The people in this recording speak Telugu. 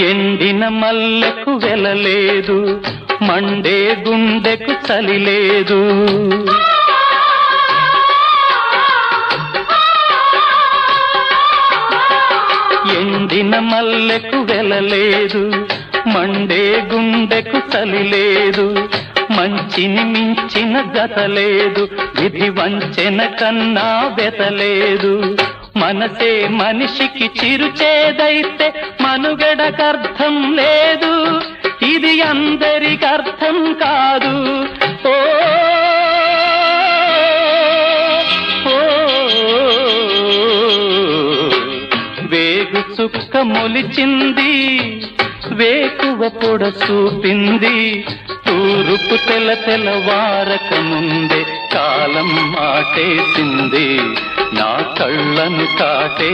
ఎండిన మల్లెకు వెలలేదు, మండే గుండెకు చలి లేదు. ఎండిన మల్లెకు వెలలేదు, మండే గుండెకు చలి లేదు. మంచిని మించిన గత లేదు, విధి వంచెన కన్నా వెతలేదు. మనసే మనిషికి చిరుచేదైతే మనుగడకర్థం లేదు, ఇది అందరికి అర్థం కాదు. ఓ వేగు చుక్క మొలిచింది, వేకువ పొడ చూపింది. తూరుపు తెలవారక ముందే కాలం మాటేసింది, నా కళ్ళను కాటే